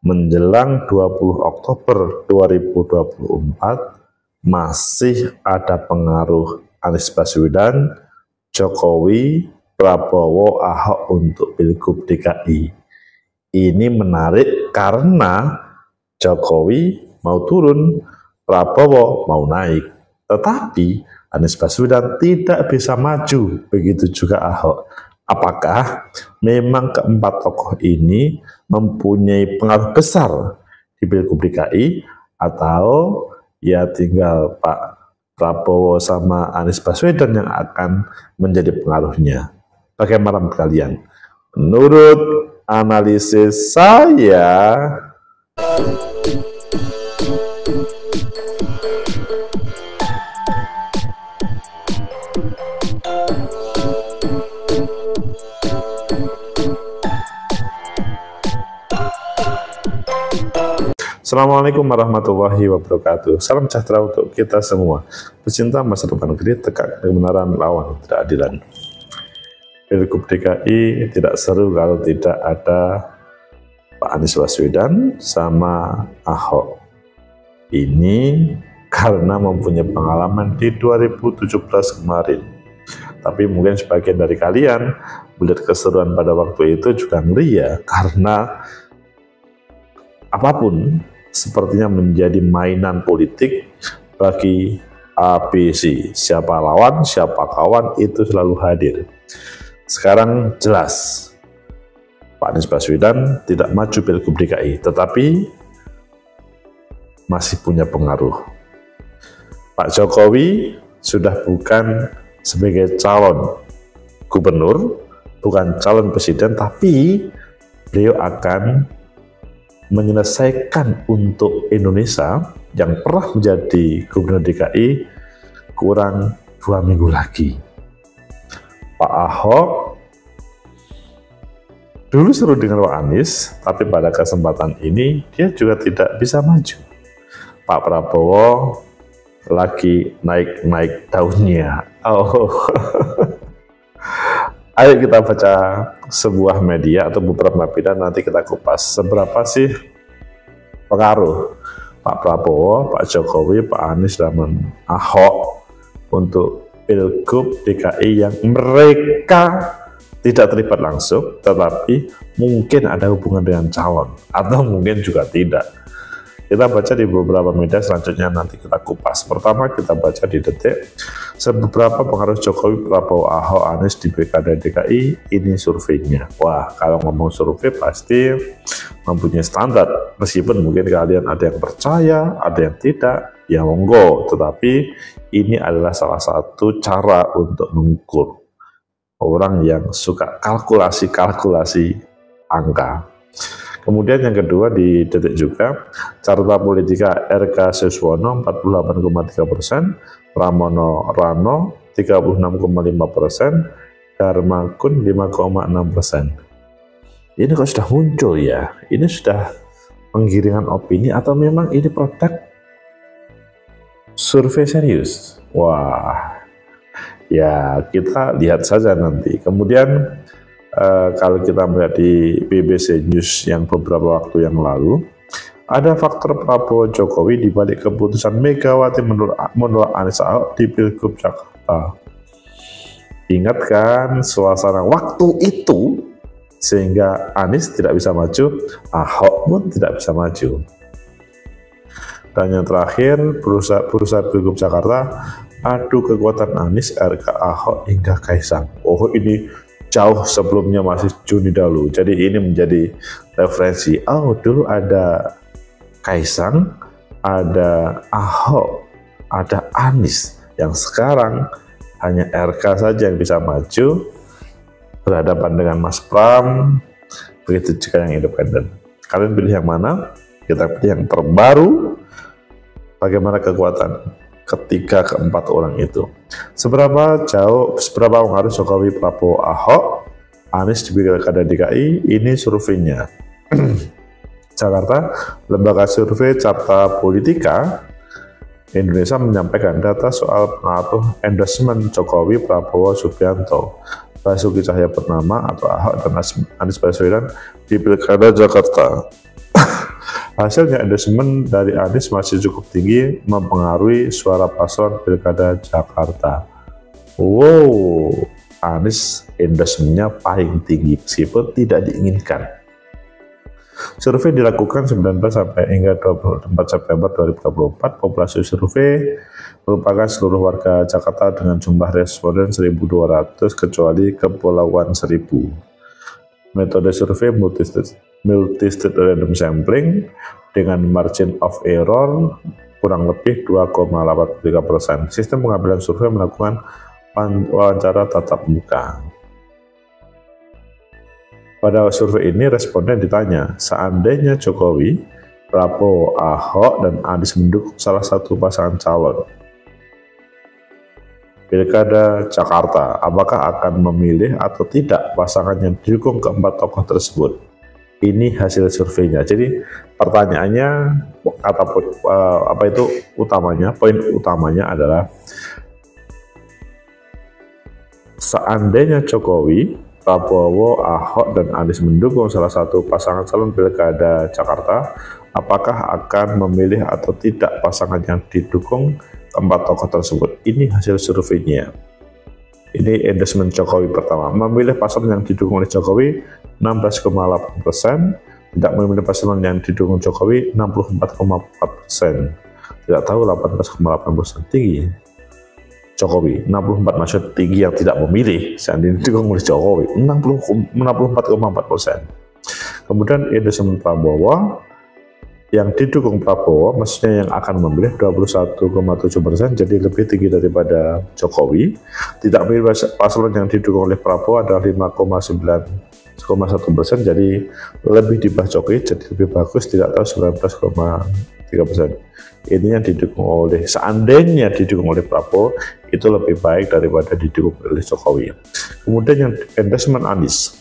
menjelang 20 Oktober 2024 masih ada pengaruh Anies Baswedan, Jokowi, Prabowo, Ahok untuk Pilgub DKI. Ini menarik karena Jokowi mau turun, Prabowo mau naik. Tetapi Anies Baswedan tidak bisa maju, begitu juga Ahok. Apakah memang keempat tokoh ini mempunyai pengaruh besar di Pilgub DKI atau ya tinggal Pak Prabowo sama Anies Baswedan yang akan menjadi pengaruhnya? Bagaimana menurut kalian? Menurut analisis saya, Assalamualaikum warahmatullahi wabarakatuh. Salam sejahtera untuk kita semua. Pecinta masa depan gede, tegak kebenaran, lawan ketidakadilan. Pilgub DKI tidak seru kalau tidak ada Pak Anies Baswedan sama Ahok. Ini karena mempunyai pengalaman di 2017 kemarin. Tapi mungkin sebagian dari kalian melihat keseruan pada waktu itu juga ngeri ya, karena apapun sepertinya menjadi mainan politik bagi ABC. Siapa lawan, siapa kawan, itu selalu hadir. Sekarang jelas Pak Anies Baswedan tidak maju Pilgub DKI, tetapi masih punya pengaruh. Pak Jokowi sudah bukan sebagai calon gubernur, bukan calon presiden, tapi beliau akan menyelesaikan untuk Indonesia yang pernah menjadi gubernur DKI kurang 2 minggu lagi. Pak Ahok dulu seru dengan Pak Anies, tapi pada kesempatan ini dia juga tidak bisa maju. Pak Prabowo lagi naik-naik daunnya. Ayo kita baca sebuah media atau beberapa media, nanti kita kupas seberapa sih pengaruh Pak Prabowo, Pak Jokowi, Pak Anies, dan Ahok untuk Pilgub DKI yang mereka tidak terlibat langsung, tetapi mungkin ada hubungan dengan calon, atau mungkin juga tidak. Kita baca di beberapa media, selanjutnya nanti kita kupas. Pertama kita baca di Detik, seberapa pengaruh Jokowi, Prabowo, Ahok, Anies di Pilkada DKI, ini surveinya. Wah, kalau ngomong survei pasti mempunyai standar, meskipun mungkin kalian ada yang percaya, ada yang tidak, ya monggo. Tetapi ini adalah salah satu cara untuk mengukur orang yang suka kalkulasi angka. Kemudian yang kedua di Detik juga, Carta Politika RK Siswono 48,3%, Pramono Rano 36,5%, Dharma Kun 5,6%. Ini kok sudah muncul ya? Ini sudah penggiringan opini atau memang ini produk survei serius? Wah, ya kita lihat saja nanti. Kemudian kalau kita melihat di BBC News yang beberapa waktu yang lalu, ada faktor Prabowo Jokowi di balik keputusan Megawati menolak Anies Ahok di Pilgub Jakarta. Ingat kan suasana waktu itu, sehingga Anies tidak bisa maju, Ahok pun tidak bisa maju. Dan yang terakhir, berusaha Pilgub Jakarta, adu kekuatan Anies, RK, Ahok hingga Kaisang. Oh, ini jauh sebelumnya, masih Juni dahulu. Jadi ini menjadi referensi. Oh, dulu ada Kaisang, ada Ahok, ada Anies. Yang sekarang hanya RK saja yang bisa maju berhadapan dengan Mas Pram. Begitu juga yang independen. Kalian pilih yang mana? Kita pilih yang terbaru. Bagaimana kekuatan ketiga keempat orang itu? Seberapa pengaruh Jokowi, Prabowo, Ahok, Anies di Pilkada DKI? Ini surveinya. Jakarta, Lembaga Survei Carta Politika Indonesia menyampaikan data soal pengaruh endorsement Jokowi, Prabowo, Subianto, Basuki Cahayapurnama atau Ahok dan Anies Baswedan di Pilkada Jakarta. Hasilnya endorsement dari Anies masih cukup tinggi, mempengaruhi suara paslon Pilkada Jakarta. Wow, Anies endorsementnya paling tinggi meskipun tidak diinginkan. Survei dilakukan 19 sampai hingga 24 September 2024. Populasi survei merupakan seluruh warga Jakarta dengan jumlah responden 1.200 kecuali Kepulauan Seribu. Metode survei multi-state random sampling dengan margin of error kurang lebih 2,83%. Sistem pengambilan survei melakukan wawancara tatap muka. Pada survei ini responden ditanya, seandainya Jokowi, Prabowo, Ahok, dan Anies mendukung salah satu pasangan calon Pilkada Jakarta, apakah akan memilih atau tidak pasangan yang didukung keempat tokoh tersebut? Ini hasil surveinya. Jadi pertanyaannya, poin utamanya adalah seandainya Jokowi, Prabowo, Ahok, dan Anies mendukung salah satu pasangan calon Pilkada Jakarta, apakah akan memilih atau tidak pasangan yang didukung keempat tokoh tersebut? Ini hasil surveinya. Ini endorsement Jokowi pertama. Memilih pasangan yang didukung oleh Jokowi 16,8%, tidak memilih pasangan yang didukung Jokowi 64,4%. Tidak tahu 18,8% tinggi. Jokowi, 64 maksud tinggi yang tidak memilih, seandainya didukung oleh Jokowi, 64,4%. Kemudian endorsement Prabowo, yang didukung Prabowo, maksudnya yang akan memilih 21,7%, jadi lebih tinggi daripada Jokowi. Tidak memilih paslon yang didukung oleh Prabowo adalah 5,9,1%, jadi lebih di bawah Jokowi, jadi lebih bagus, tidak tahu 19,3%. Ini yang didukung oleh, seandainya didukung oleh Prabowo, itu lebih baik daripada didukung oleh Jokowi. Kemudian yang endorsement Anies,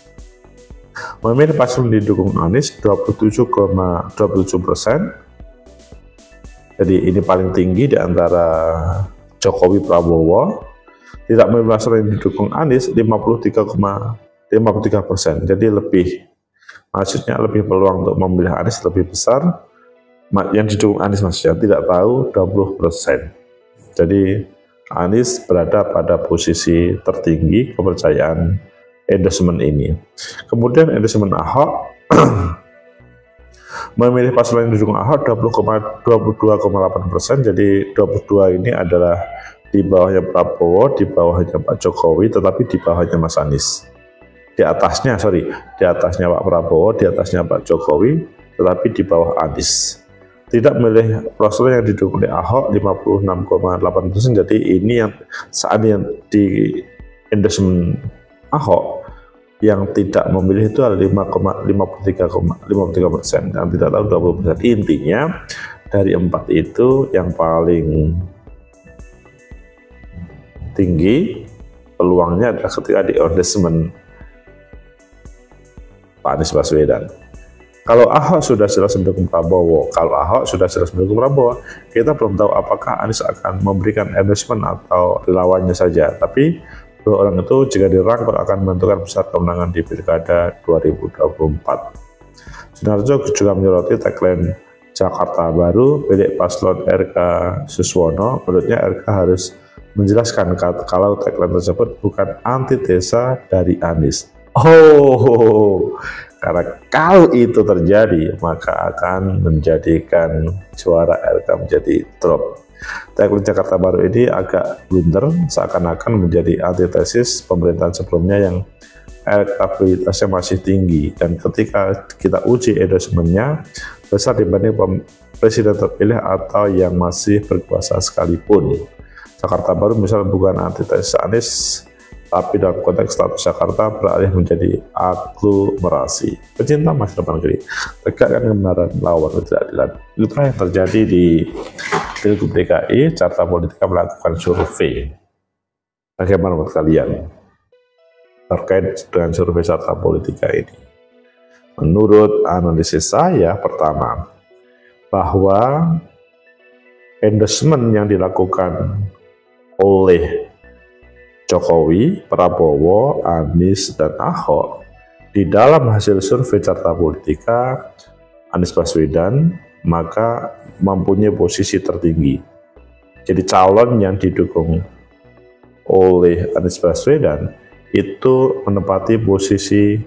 memilih paslon didukung Anies 27,27%. Jadi ini paling tinggi di antara Jokowi Prabowo. Tidak memilih paslon yang didukung Anies 53,53%. Jadi maksudnya lebih peluang untuk memilih Anies lebih besar. Yang didukung Anies maksudnya tidak tahu 20%. Jadi Anies berada pada posisi tertinggi kepercayaan endorsement ini. Kemudian endorsement Ahok, memilih paslon yang didukung Ahok 22,8%. Jadi 22 ini adalah di bawahnya Prabowo, di bawahnya Pak Jokowi, tetapi di bawahnya Mas Anies. Di atasnya Pak Prabowo, di atasnya Pak Jokowi, tetapi di bawah Anies. Tidak memilih paslon yang didukung oleh Ahok 56,8%. Jadi ini yang saat yang di endorsement Ahok yang tidak memilih itu adalah 53,53%, yang tidak tahu 20%. Intinya dari 4 itu yang paling tinggi peluangnya adalah ketika di endorsement Pak Anies Baswedan. Kalau Ahok sudah jelas mendukung Prabowo, kita belum tahu apakah Anies akan memberikan endorsement atau relawannya saja. Tapi dua orang itu jika dirangkul akan menentukan besar kemenangan di Pilkada 2024. Sunarso juga menyoroti tagline Jakarta Baru milik paslon RK Suswono. Menurutnya RK harus menjelaskan kalau tagline tersebut bukan antitesa dari Anies. Karena kalau itu terjadi, maka akan menjadikan suara RK menjadi drop. Tagline Jakarta Baru ini agak blunder, seakan-akan menjadi antitesis pemerintahan sebelumnya yang elektabilitasnya masih tinggi, dan ketika kita uji endorsementnya besar dibanding presiden terpilih atau yang masih berkuasa sekalipun. Jakarta Baru misalnya bukan antitesis Anies, tapi dalam konteks status Jakarta beralih menjadi aglomerasi. Pecinta masa depan negeri, tegakkan kebenaran, lawan ketidakadilan. Itulah yang terjadi di Pilgub DKI. Carta Politika melakukan survei. Bagaimana menurut kalian terkait dengan survei Carta Politika ini? Menurut analisis saya, pertama, bahwa endorsement yang dilakukan oleh Jokowi, Prabowo, Anies, dan Ahok di dalam hasil survei Carta Politika Anies Baswedan, maka mempunyai posisi tertinggi. Jadi calon yang didukung oleh Anies Baswedan itu menempati posisi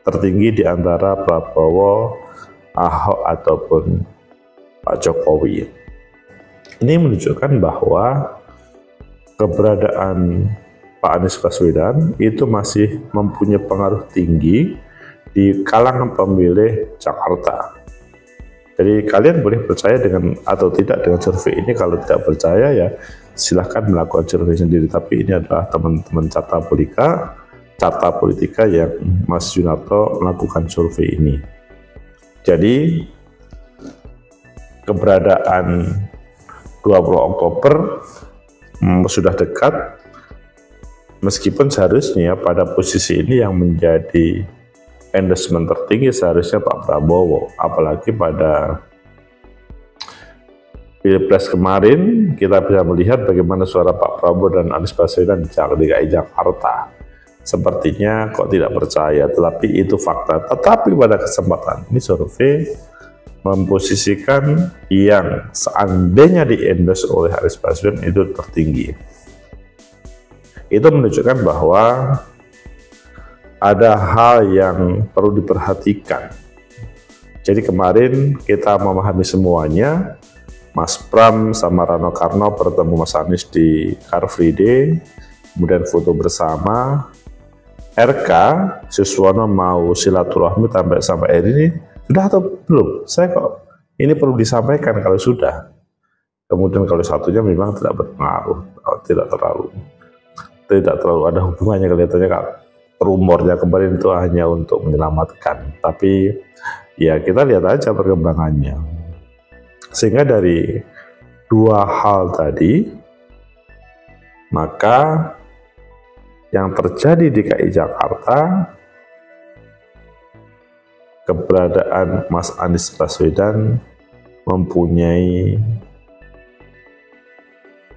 tertinggi di antara Prabowo, Ahok ataupun Pak Jokowi. Ini menunjukkan bahwa keberadaan Pak Anies Baswedan itu masih mempunyai pengaruh tinggi di kalangan pemilih Jakarta. Jadi kalian boleh percaya dengan atau tidak dengan survei ini. Kalau tidak percaya ya silahkan melakukan survei sendiri. Tapi ini adalah teman-teman Carta Politika yang Mas Yunarto melakukan survei ini. Jadi keberadaan 20 Oktober sudah dekat, meskipun seharusnya pada posisi ini yang menjadi endorsement tertinggi seharusnya Pak Prabowo, apalagi pada Pilpres kemarin kita bisa melihat bagaimana suara Pak Prabowo dan Anies Baswedan di DKI Jakarta. Sepertinya kok tidak percaya, tetapi itu fakta. Tetapi pada kesempatan ini survei memposisikan yang seandainya di-endorse oleh Anies Baswedan itu tertinggi. Itu menunjukkan bahwa ada hal yang perlu diperhatikan. Jadi kemarin kita memahami semuanya, Mas Pram sama Rano Karno bertemu Mas Anies di Car Free Day, kemudian foto bersama. RK Suswono mau silaturahmi sampai hari ini, sudah atau belum? Saya kok ini perlu disampaikan kalau sudah. Kemudian kalau satunya memang tidak berpengaruh, tidak terlalu ada hubungannya kelihatannya. Rumornya kemarin itu hanya untuk menyelamatkan, tapi ya kita lihat aja perkembangannya. Sehingga dari dua hal tadi, maka yang terjadi di DKI Jakarta, keberadaan Mas Anies Baswedan mempunyai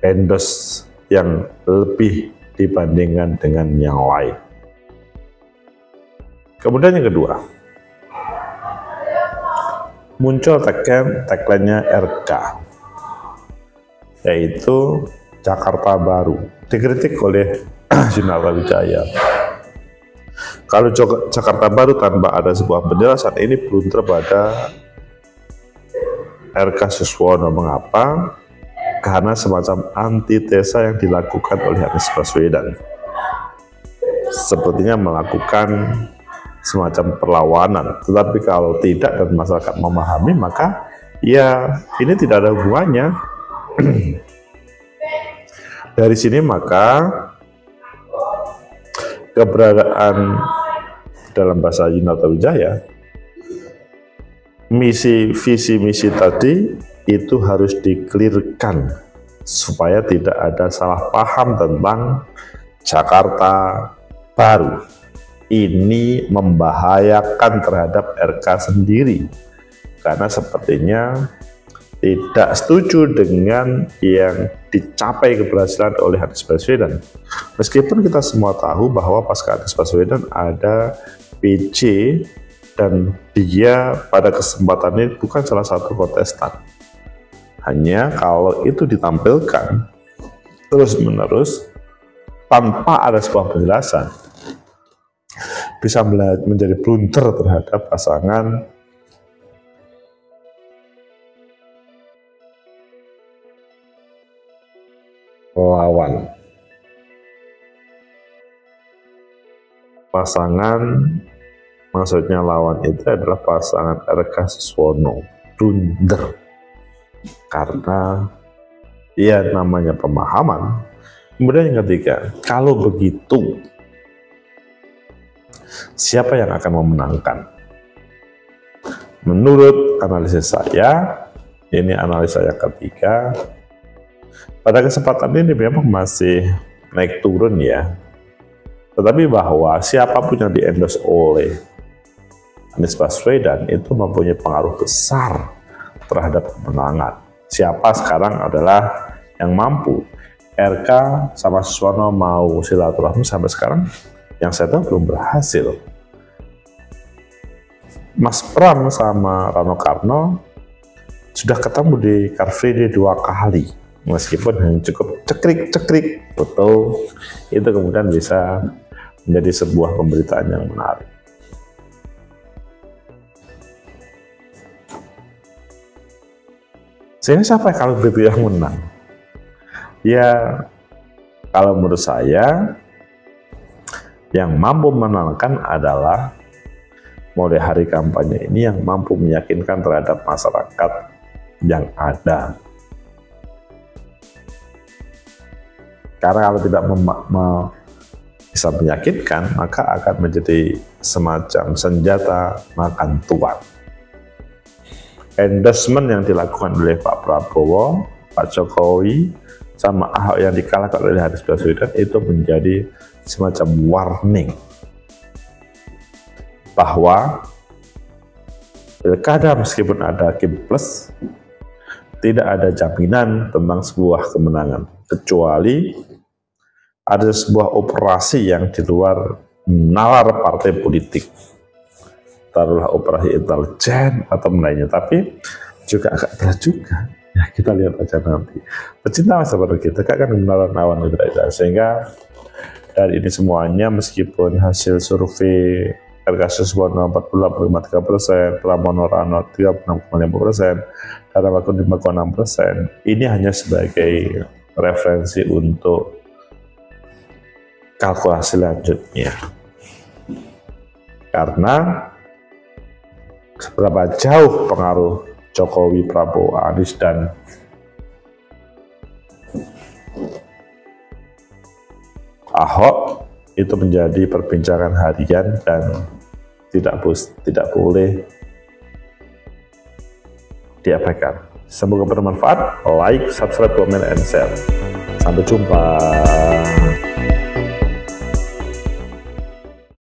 endorse yang lebih dibandingkan dengan yang lain. Kemudian yang kedua, muncul tagline-nya RK, yaitu Jakarta Baru, dikritik oleh Yunarto Wijaya. Kalau Jakarta Baru tanpa ada sebuah penjelasan, ini blunder pada RK Suswono. Mengapa? Karena semacam antitesa yang dilakukan oleh Anies Baswedan. Sepertinya melakukan semacam perlawanan. Tetapi kalau tidak dan masyarakat memahami, maka ya ini tidak ada hubungannya. Dari sini maka keberadaan dalam bahasa Yunarto Wijaya, visi misi tadi itu harus dikelirkan supaya tidak ada salah paham tentang Jakarta Baru. Ini membahayakan terhadap RK sendiri karena sepertinya tidak setuju dengan yang dicapai keberhasilan oleh Anies Baswedan. Meskipun kita semua tahu bahwa pasca Anies Baswedan ada PJ dan dia pada kesempatan ini bukan salah satu kontestan. Hanya kalau itu ditampilkan terus-menerus tanpa ada sebuah penjelasan, bisa menjadi blunder terhadap pasangan lawan. Maksudnya lawan itu adalah pasangan RK Suswono. Blunder karena ya namanya pemahaman. Kemudian yang ketiga, kalau begitu siapa yang akan memenangkan? Menurut analisis saya, ini analisa yang ketiga, pada kesempatan ini memang masih naik turun ya. Tetapi bahwa siapapun yang di-endorse oleh Anies Baswedan itu mempunyai pengaruh besar terhadap kemenangan. Siapa sekarang adalah yang mampu. RK sama Suswono mau silaturahmi sampai sekarang yang saya tahu belum berhasil. Mas Pram sama Rano Karno sudah ketemu di Car Free Day 2 kali, meskipun hanya cukup cekrik foto, itu kemudian bisa menjadi sebuah pemberitaan yang menarik. Sehingga siapa kalau begitu yang menang? Ya, kalau menurut saya yang mampu menangkan adalah mulai hari kampanye ini yang mampu meyakinkan terhadap masyarakat yang ada. Karena kalau tidak bisa meyakinkan, maka akan menjadi semacam senjata makan tuan. Endorsement yang dilakukan oleh Pak Prabowo, Pak Jokowi, sama Ahok yang dikalahkan oleh Anies Baswedan itu menjadi semacam warning bahwa pilkada meskipun ada Kim Plus, tidak ada jaminan tentang sebuah kemenangan, kecuali ada sebuah operasi yang di luar nalar partai politik, taruhlah operasi intelijen atau lainnya, tapi juga agak berat juga. Ya, kita lihat aja nanti. Pecinta seperti kita kan benaran awan tidak, sehingga dari ini semuanya meskipun hasil survei Ergasus Bono 45,3%, Pramono Rano 36,5%, Dara Bakun 5,6%, ini hanya sebagai referensi untuk kalkulasi lanjutnya. Karena seberapa jauh pengaruh Jokowi, Prabowo, Anies, dan Ahok itu menjadi perbincangan harian dan tidak boleh diabaikan. Semoga bermanfaat. Like, subscribe, comment, and share. Sampai jumpa.